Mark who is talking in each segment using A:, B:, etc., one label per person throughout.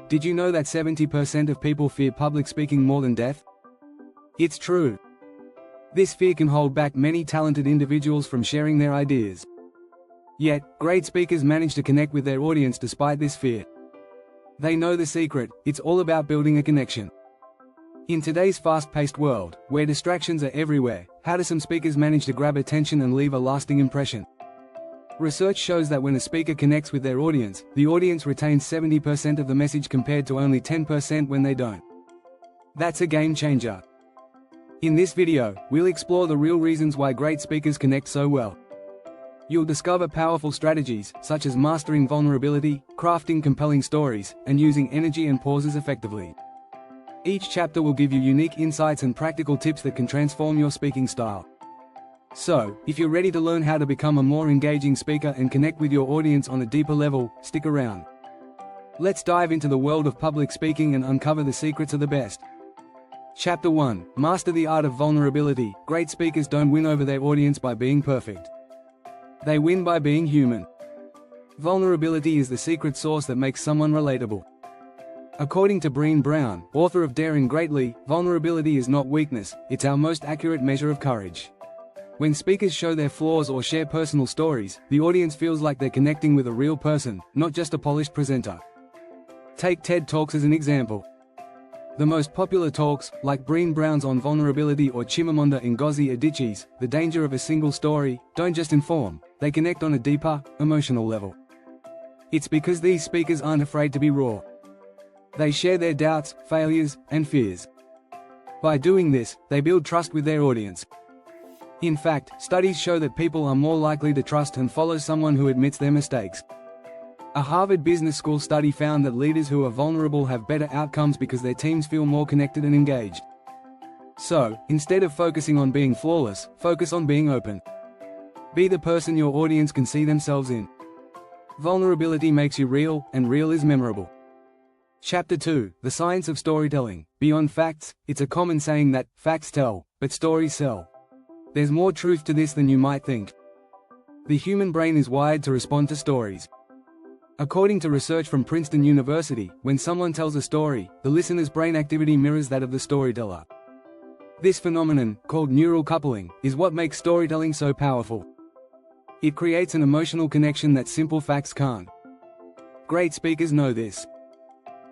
A: Did you know that 70% of people fear public speaking more than death? It's true. This fear can hold back many talented individuals from sharing their ideas. Yet, great speakers manage to connect with their audience despite this fear. They know the secret: it's all about building a connection. In today's fast-paced world, where distractions are everywhere, how do some speakers manage to grab attention and leave a lasting impression? Research shows that when a speaker connects with their audience, the audience retains 70% of the message compared to only 10% when they don't. That's a game changer. In this video, we'll explore the real reasons why great speakers connect so well. You'll discover powerful strategies, such as mastering vulnerability, crafting compelling stories, and using energy and pauses effectively. Each chapter will give you unique insights and practical tips that can transform your speaking style. So, if you're ready to learn how to become a more engaging speaker and connect with your audience on a deeper level, stick around. Let's dive into the world of public speaking and uncover the secrets of the best. Chapter 1: Master the Art of Vulnerability. Great speakers don't win over their audience by being perfect. They win by being human. Vulnerability is the secret sauce that makes someone relatable. According to Brené Brown, author of Daring Greatly, vulnerability is not weakness, it's our most accurate measure of courage. When speakers show their flaws or share personal stories, the audience feels like they're connecting with a real person, not just a polished presenter. Take TED Talks as an example. The most popular talks, like Brené Brown's on vulnerability or Chimamanda Ngozi Adichie's The Danger of a Single Story, don't just inform, they connect on a deeper, emotional level. It's because these speakers aren't afraid to be raw. They share their doubts, failures, and fears. By doing this, they build trust with their audience. In fact, studies show that people are more likely to trust and follow someone who admits their mistakes. A Harvard Business School study found that leaders who are vulnerable have better outcomes because their teams feel more connected and engaged. So, instead of focusing on being flawless, focus on being open. Be the person your audience can see themselves in. Vulnerability makes you real, and real is memorable. Chapter 2: The Science of Storytelling. Beyond facts, it's a common saying that facts tell, but stories sell. There's more truth to this than you might think. The human brain is wired to respond to stories. According to research from Princeton University, when someone tells a story, the listener's brain activity mirrors that of the storyteller. This phenomenon, called neural coupling, is what makes storytelling so powerful. It creates an emotional connection that simple facts can't. Great speakers know this.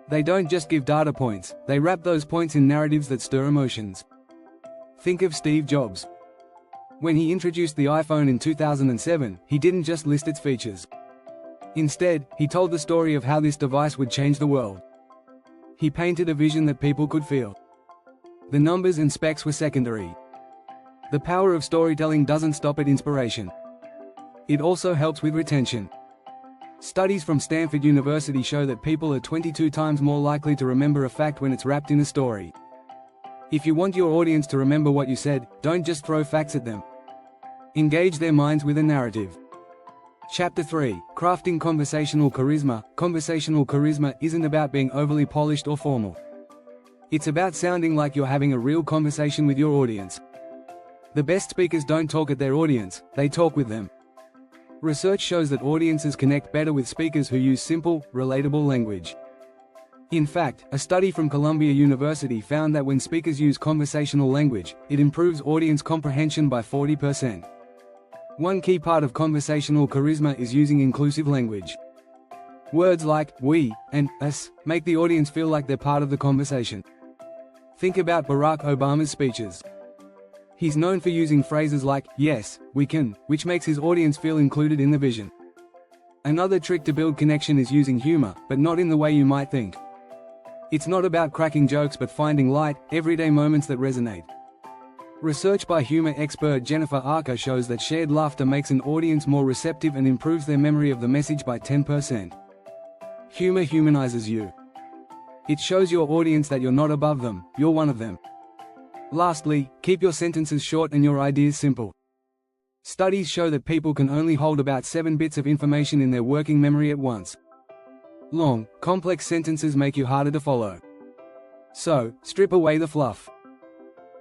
A: They don't just give data points, they wrap those points in narratives that stir emotions. Think of Steve Jobs. When he introduced the iPhone in 2007, he didn't just list its features. Instead, he told the story of how this device would change the world. He painted a vision that people could feel. The numbers and specs were secondary. The power of storytelling doesn't stop at inspiration. It also helps with retention. Studies from Stanford University show that people are 22 times more likely to remember a fact when it's wrapped in a story. If you want your audience to remember what you said, don't just throw facts at them. Engage their minds with a narrative. Chapter 3: Crafting Conversational Charisma. Conversational charisma isn't about being overly polished or formal. It's about sounding like you're having a real conversation with your audience. The best speakers don't talk at their audience, they talk with them. Research shows that audiences connect better with speakers who use simple, relatable language. In fact, a study from Columbia University found that when speakers use conversational language, it improves audience comprehension by 40%. One key part of conversational charisma is using inclusive language. Words like we and us make the audience feel like they're part of the conversation. Think about Barack Obama's speeches. He's known for using phrases like yes, we can, which makes his audience feel included in the vision. Another trick to build connection is using humor, but not in the way you might think. It's not about cracking jokes but finding light, everyday moments that resonate. Research by humor expert Jennifer Archer shows that shared laughter makes an audience more receptive and improves their memory of the message by 10%. Humor humanizes you. It shows your audience that you're not above them, you're one of them. Lastly, keep your sentences short and your ideas simple. Studies show that people can only hold about 7 bits of information in their working memory at once. Long, complex sentences make you harder to follow. So, strip away the fluff.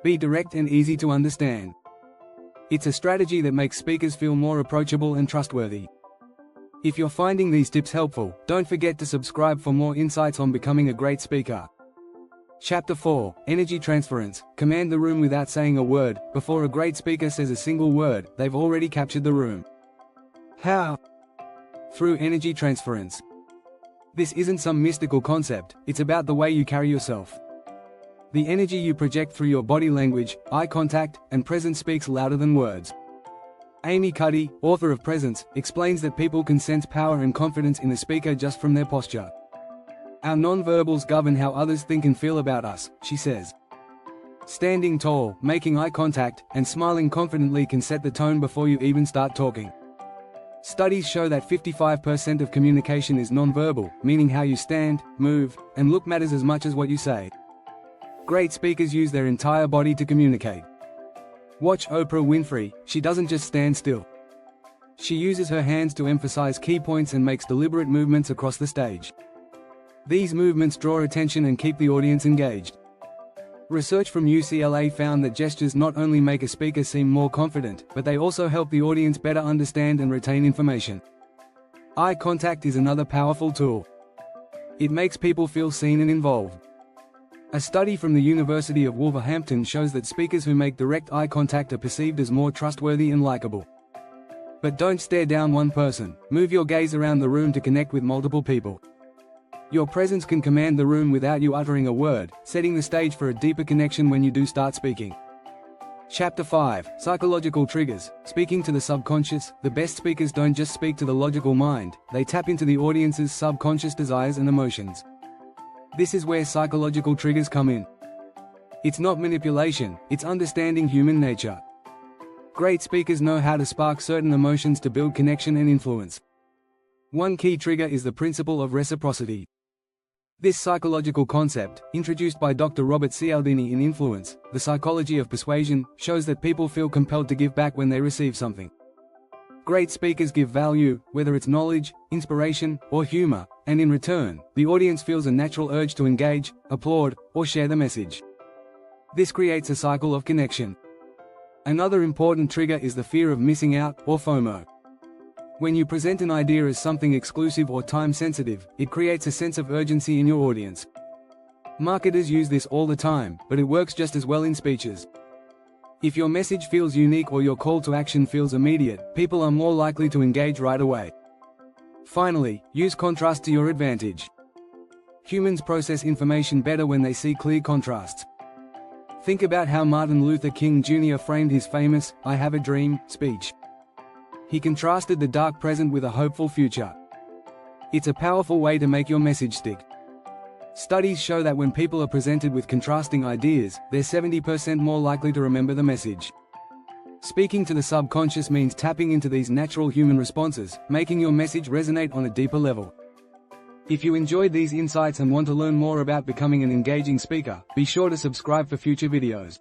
A: Be direct and easy to understand. It's a strategy that makes speakers feel more approachable and trustworthy. If you're finding these tips helpful, don't forget to subscribe for more insights on becoming a great speaker. Chapter 4: Energy Transference. Command the room without saying a word. Before a great speaker says a single word, they've already captured the room. How? Through energy transference. This isn't some mystical concept, it's about the way you carry yourself. The energy you project through your body language, eye contact, and presence speaks louder than words. Amy Cuddy, author of Presence, explains that people can sense power and confidence in the speaker just from their posture. Our nonverbals govern how others think and feel about us, she says. Standing tall, making eye contact, and smiling confidently can set the tone before you even start talking. Studies show that 55% of communication is nonverbal, meaning how you stand, move, and look matters as much as what you say. Great speakers use their entire body to communicate. Watch Oprah Winfrey, she doesn't just stand still. She uses her hands to emphasize key points and makes deliberate movements across the stage. These movements draw attention and keep the audience engaged. Research from UCLA found that gestures not only make a speaker seem more confident, but they also help the audience better understand and retain information. Eye contact is another powerful tool. It makes people feel seen and involved. A study from the University of Wolverhampton shows that speakers who make direct eye contact are perceived as more trustworthy and likable. But don't stare down one person, move your gaze around the room to connect with multiple people. Your presence can command the room without you uttering a word, setting the stage for a deeper connection when you do start speaking. Chapter 5: Psychological Triggers. Speaking to the subconscious. The best speakers don't just speak to the logical mind, they tap into the audience's subconscious desires and emotions. This is where psychological triggers come in. It's not manipulation, it's understanding human nature. Great speakers know how to spark certain emotions to build connection and influence. One key trigger is the principle of reciprocity. This psychological concept, introduced by Dr. Robert Cialdini in Influence, The Psychology of Persuasion, shows that people feel compelled to give back when they receive something. Great speakers give value, whether it's knowledge, inspiration, or humor, and in return, the audience feels a natural urge to engage, applaud, or share the message. This creates a cycle of connection. Another important trigger is the fear of missing out, or FOMO. When you present an idea as something exclusive or time-sensitive, it creates a sense of urgency in your audience. Marketers use this all the time, but it works just as well in speeches. If your message feels unique or your call to action feels immediate, people are more likely to engage right away. Finally, use contrast to your advantage. Humans process information better when they see clear contrasts. Think about how Martin Luther King Jr. framed his famous "I Have a Dream" speech. He contrasted the dark present with a hopeful future. It's a powerful way to make your message stick. Studies show that when people are presented with contrasting ideas, they're 70% more likely to remember the message. Speaking to the subconscious means tapping into these natural human responses, making your message resonate on a deeper level. If you enjoyed these insights and want to learn more about becoming an engaging speaker, be sure to subscribe for future videos.